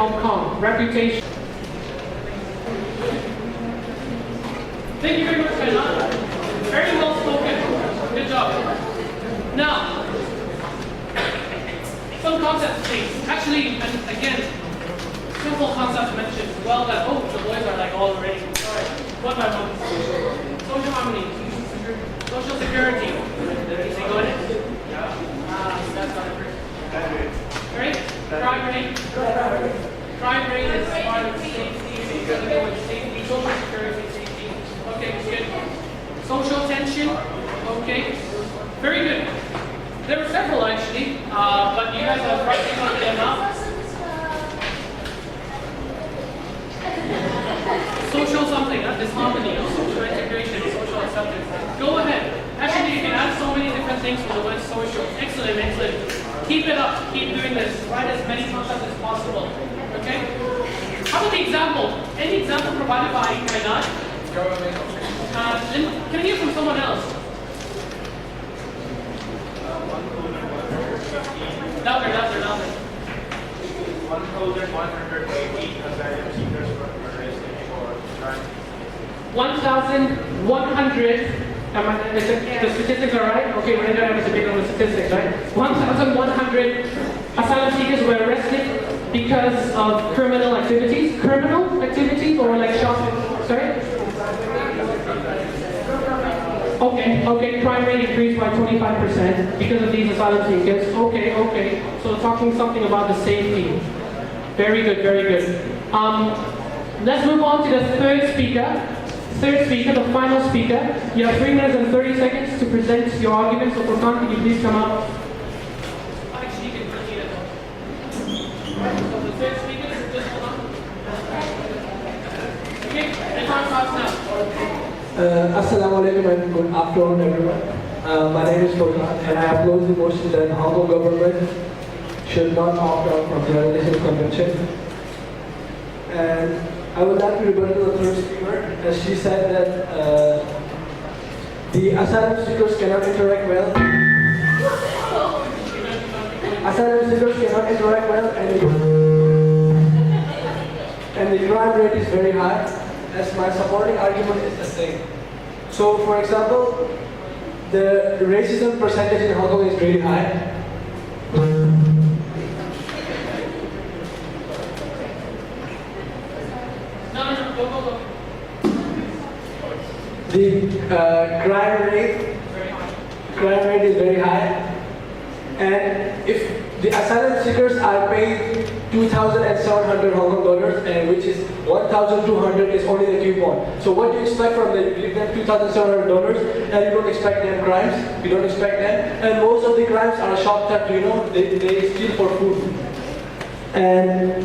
Hong Kong. Reputation. Thank you very much, Kailan. Very well spoken. Good job. Now, some concepts, please. Actually, and again, simple concept to mention. Well, that the boys are like all ready. All right, one by one. Social harmony, social security. Did anything go in it? Yeah. That's not it. Right? Crime rate. Crime rate is part of safety. You're going to go with safety, social security, safety. Okay, good. Social tension. Okay. Very good. There were several actually, but you guys are writing on them now. Social something, disharmony, social integration, social acceptance. Go ahead. Actually, you can add so many different things to the word social. Excellent, excellent. Keep it up. Keep doing this. Write as many concepts as possible. Okay? How about the example? Any example provided by Kailan? Can I hear from someone else? Louder. 1,180 asylum seekers were arrested for crime. 1,100. The statistics are right? Okay, we're going to have a debate on the statistics, right? 1,100 asylum seekers were arrested because of criminal activities. Criminal activities or like shopping? Sorry? Okay, crime rate increased by 25% because of these asylum seekers. Okay. So talking something about the safety. Very good. Let's move on to the third speaker, the final speaker. You have 3 minutes and 30 seconds to present your argument. So Furqan, can you please come up? Actually, you can proceed it. So the third speaker, just hold on. Okay, and time starts now. Assalamu alaikum and good afternoon everyone. My name is Furqan and I oppose the motion that Hong Kong government should not opt out from the United Convention. And I would like to rebut to the third speaker as she said that the asylum seekers cannot interact well. And the crime rate is very high. As my supporting argument is the same. So, for example, the racism percentage in Hong Kong is really high. Go. The crime rate is very high. And if the asylum seekers are paid 2,700 Hong Kong dollars, and which is 1,200 is only the coupon. So what do you expect from them? You give them 2,700 dollars, and you don't expect them crimes. You don't expect them, and most of the crimes are shop theft. They steal for food, and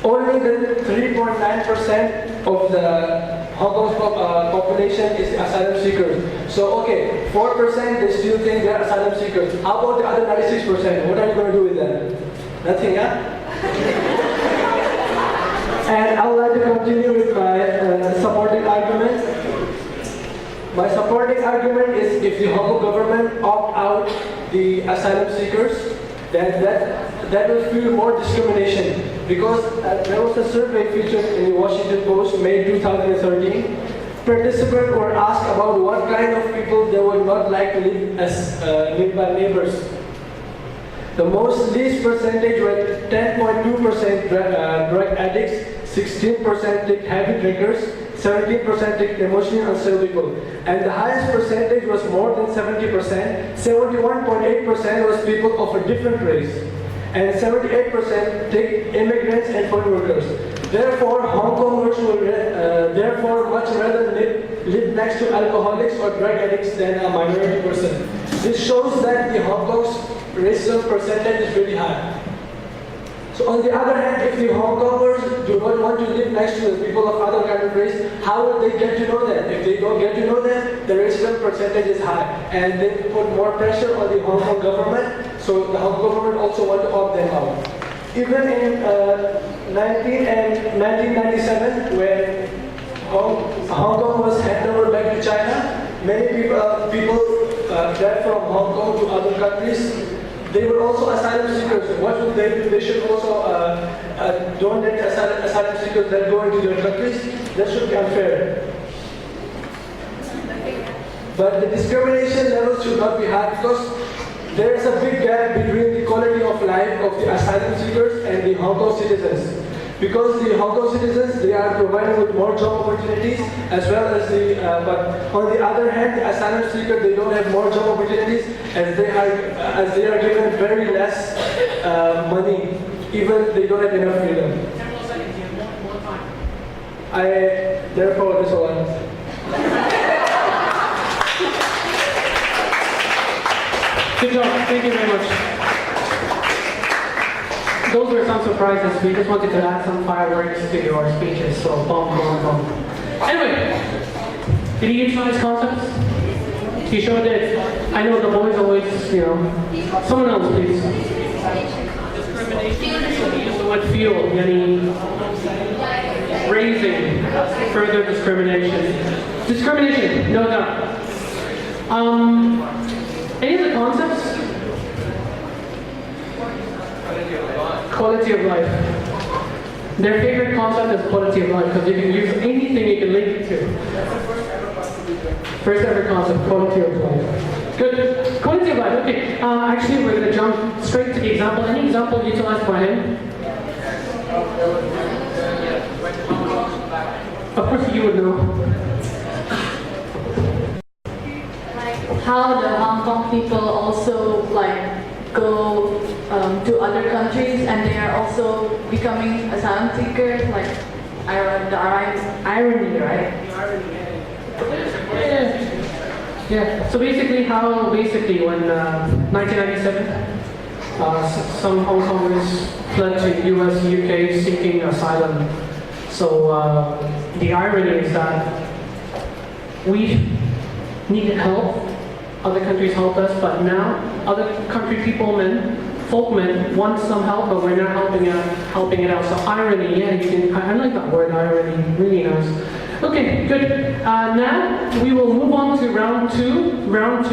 only the 3.9% of the Hong Kong's population is asylum seekers. So okay, 4% they still think they're asylum seekers. How about the other 96%? What are you going to do with them? Nothing, yeah? And I would like to continue with my supporting argument. My supporting argument is if the Hong Kong government opt out the asylum seekers, then that will feel more discrimination. Because there was a survey featured in the Washington Post, May 2013. Participants were asked about what kind of people they would not like to live as by neighbors. The most least percentage were 10.2% drug addicts, 16% heavy drinkers, 17% emotionally unstable people. And the highest percentage was more than 70%. 71.8% was people of a different race. And 78% take immigrants and foreign workers. Therefore, Hong Kongers will much rather live next to alcoholics or drug addicts than a minority person. This shows that the Hong Kong's racism percentage is really high. So on the other hand, if the Hong Kongers do not want to live next to the people of other kind of race, how will they get to know them? If they don't get to know them, the racism percentage is high. And they put more pressure on the Hong Kong government, so the Hong Kong government also want to opt them out. Even in 1997, when Hong Kong was handed over back to China, many people fled from Hong Kong to other countries. They were also asylum seekers. What would they do? They should also don't let asylum seekers that go into their countries. That should be unfair. But the discrimination levels should not be high because there is a big gap between the quality of life of the asylum seekers and the Hong Kong citizens. Because the Hong Kong citizens, they are provided with more job opportunities as well as but on the other hand, the asylum seekers, they don't have more job opportunities as they are given very less money, even they don't have enough freedom. Therefore, this one. Good job. Thank you very much. Those were some surprises. We just wanted to add some fireworks to your speeches. So, boom, boom, boom. Anyway, did you utilize concepts? You sure did. I know the boys always, someone else, please. Discrimination. Use the word fuel. Yani raising further discrimination. Discrimination, no doubt. Any of the concepts? Quality of life. Their favorite concept is quality of life because you can use anything you can link it to. First ever concept, quality of life. Good. Quality of life. Okay. Actually, we're going to jump straight to the example. Any example utilized by him? Of course, you would know. How the Hong Kong people also go to other countries and they are also becoming asylum seekers, the irony, right? Yeah. So basically, when 1997, some Hong Kongers fled to US, UK seeking asylum. So the irony is that we needed help. Other countries helped us, but now other country folkmen want some help, but we're not helping it out. So irony, yeah, I like that word, irony, really nice. Okay, good. Now we will move on to round two. Round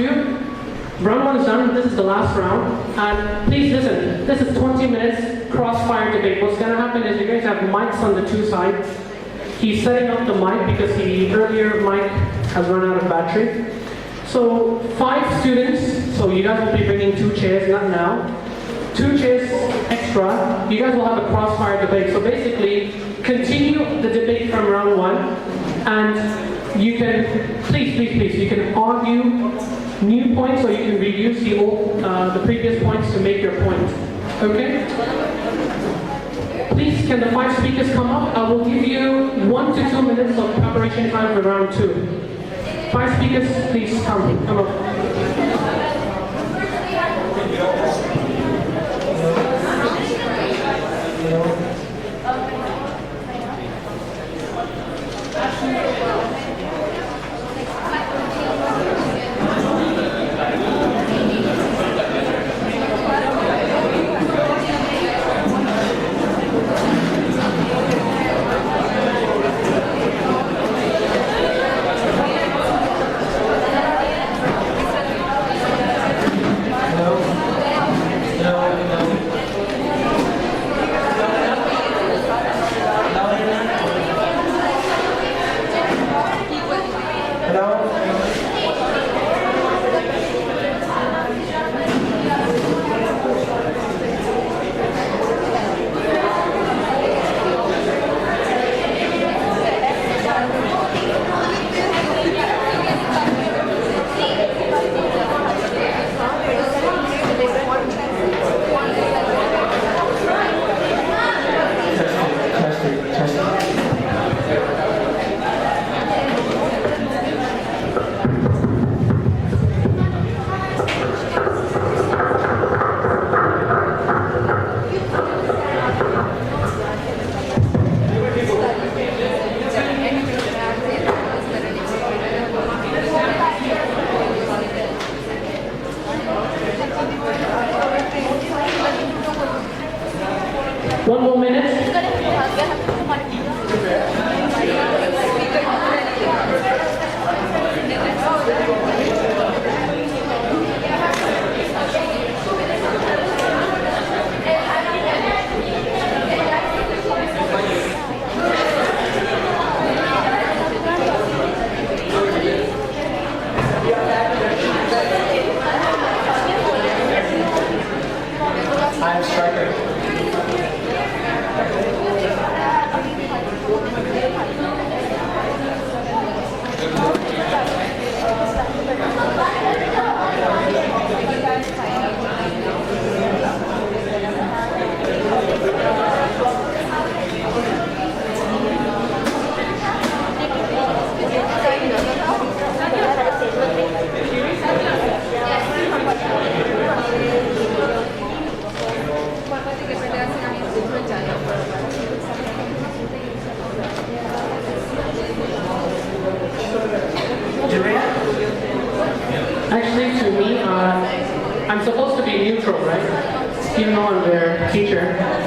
one is done. This is the last round. And please listen. This is 20 minutes crossfire debate. What's going to happen is you're going to have mics on the two sides. He's setting up the mic because the earlier mic has run out of battery. So 5 students, so you guys will be bringing 2 chairs, not now. 2 chairs extra, you guys will have a crossfire debate. So basically, continue the debate from round 1, and you can, please, you can argue new points or you can reuse the previous points to make your point. Okay? Please, can the 5 speakers come up? I will give you 1 to 2 minutes of preparation time for round 2. 5 speakers, please come up.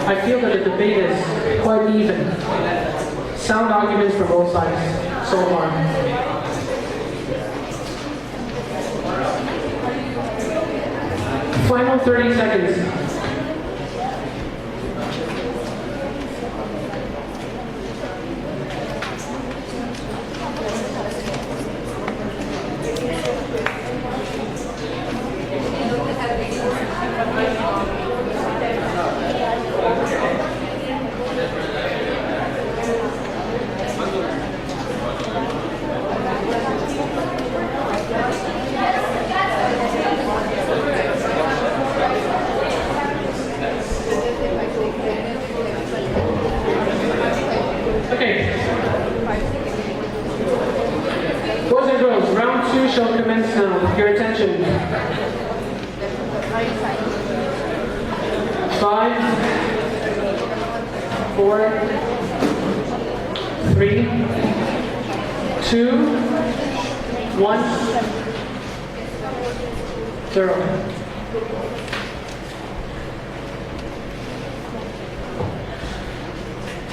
I feel that the debate is quite even. Sound arguments from both sides so far. Final 30 seconds. Okay. Boys and girls, round 2 shall commence now. Your attention. 5, 4, 3, 2, 1, 0.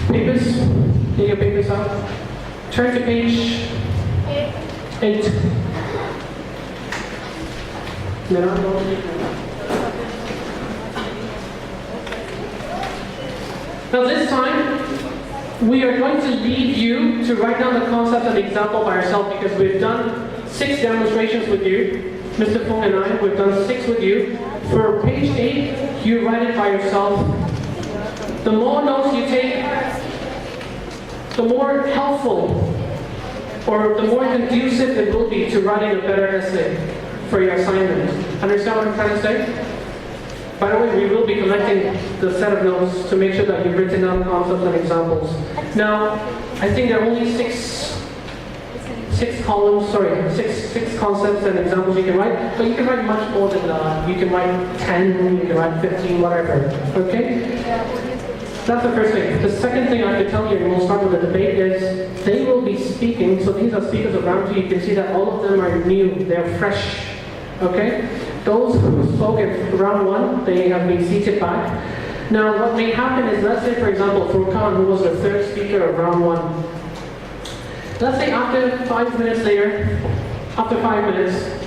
Papers? Get your papers out. Turn to page 8. Now this time, we are going to leave you to write down the concept and example by yourself because we've done 6 demonstrations with you. Mr. Fung and I, we've done 6 with you. For page 8, you write it by yourself. The more notes you take, the more helpful or the more conducive it will be to writing a better essay for your assignment. Understand what I'm trying to say? By the way, we will be collecting the set of notes to make sure that you've written down concepts and examples. Now, I think there are only six concepts and examples you can write, but you can write much more than that. You can write 10, you can write 15, whatever. Okay? That's the first thing. The second thing I could tell you, and we'll start with the debate, is they will be speaking. So these are speakers around you. You can see that all of them are new. They're fresh. Okay? Those who spoke in round 1, they have been seated back. Now, what may happen is, let's say, for example, Furkan, who was the third speaker of round 1. Let's say after 5 minutes later, after 5 minutes,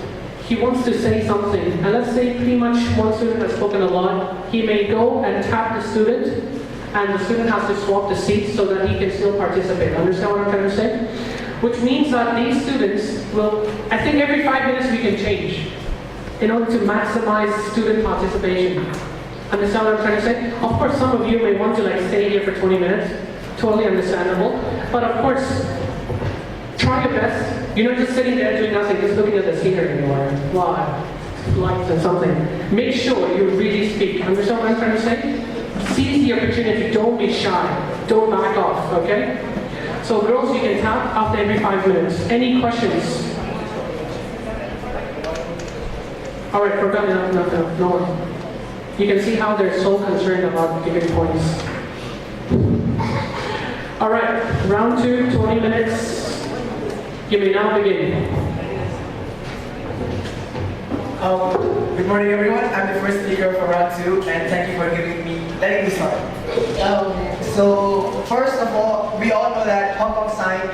he wants to say something. And let's say pretty much one student has spoken a lot. He may go and tap the student, and the student has to swap the seats so that he can still participate. Understand what I'm trying to say? Which means that these students will, I think every 5 minutes we can change in order to maximize student participation. Understand what I'm trying to say? Of course, some of you may want to stay here for 20 minutes. Totally understandable. But of course, try your best. You're not just sitting there doing nothing, just looking at the scenery or lights and something. Make sure you really speak. Understand what I'm trying to say? Seize the opportunity. Don't be shy. Don't back off, okay? So girls, you can tap after every 5 minutes. Any questions? All right, forgot no one. You can see how they're so concerned about giving points. All right, round 2, 20 minutes. You may now begin. Good morning, everyone. I'm the first speaker for round 2, and thank you for letting me start. So first of all, we all know that Hong Kong signed